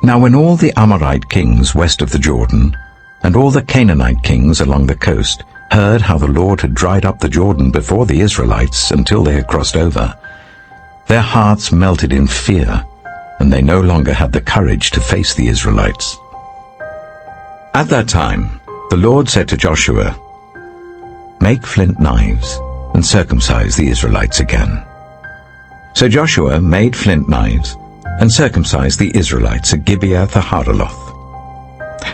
Now when all the Amorite kings west of the Jordan, and all the Canaanite kings along the coast, heard how the Lord had dried up the Jordan before the Israelites until they had crossed over, their hearts melted in fear, and they no longer had the courage to face the Israelites. At that time, the Lord said to Joshua, "Make flint knives and circumcise the Israelites again." So Joshua made flint knives and circumcised the Israelites at Gibeah-the-Haaraloth.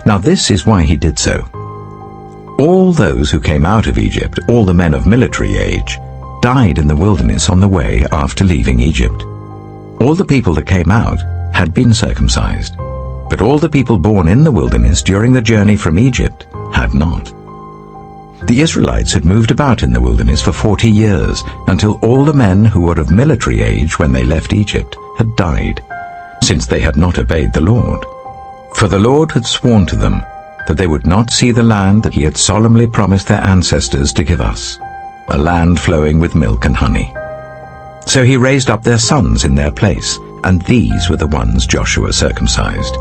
Now this is why he did so. All those who came out of Egypt, all the men of military age, died in the wilderness on the way after leaving Egypt. All the people that came out had been circumcised, but all the people born in the wilderness during the journey from Egypt had not. The Israelites had moved about in the wilderness for 40 years, until all the men who were of military age when they left Egypt had died, since they had not obeyed the Lord. For the Lord had sworn to them that they would not see the land that he had solemnly promised their ancestors to give us, a land flowing with milk and honey. So he raised up their sons in their place, and these were the ones Joshua circumcised.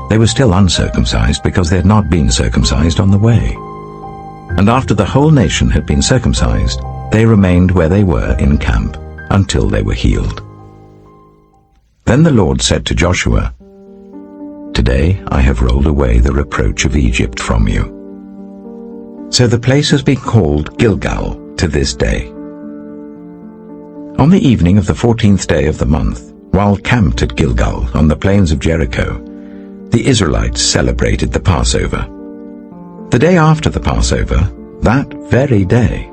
They were still uncircumcised because they had not been circumcised on the way. And after the whole nation had been circumcised, they remained where they were in camp until they were healed. Then the Lord said to Joshua, "Today I have rolled away the reproach of Egypt from you." So the place has been called Gilgal to this day. On the evening of the 14th day of the month, while camped at Gilgal on the plains of Jericho, the Israelites celebrated the Passover. The day after the Passover, that very day,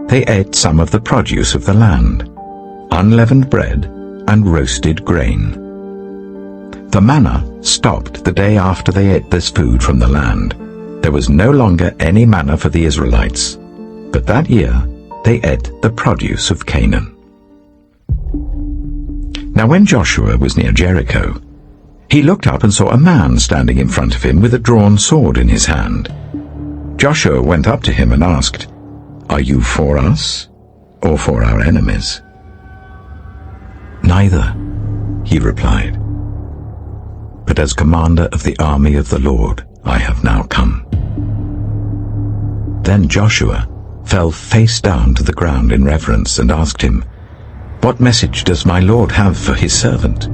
they ate some of the produce of the land, unleavened bread and roasted grain. The manna stopped the day after they ate this food from the land. There was no longer any manna for the Israelites, but that year they ate the produce of Canaan. Now when Joshua was near Jericho, he looked up and saw a man standing in front of him with a drawn sword in his hand. Joshua went up to him and asked, "Are you for us or for our enemies?" "Neither," he replied, "but as commander of the army of the Lord I have now come." Then Joshua fell face down to the ground in reverence and asked him, "What message does my Lord have for his servant?"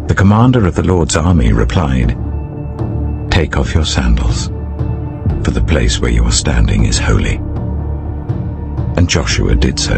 The commander of the Lord's army replied, "Take off your sandals, for the place where you are standing is holy." And Joshua did so.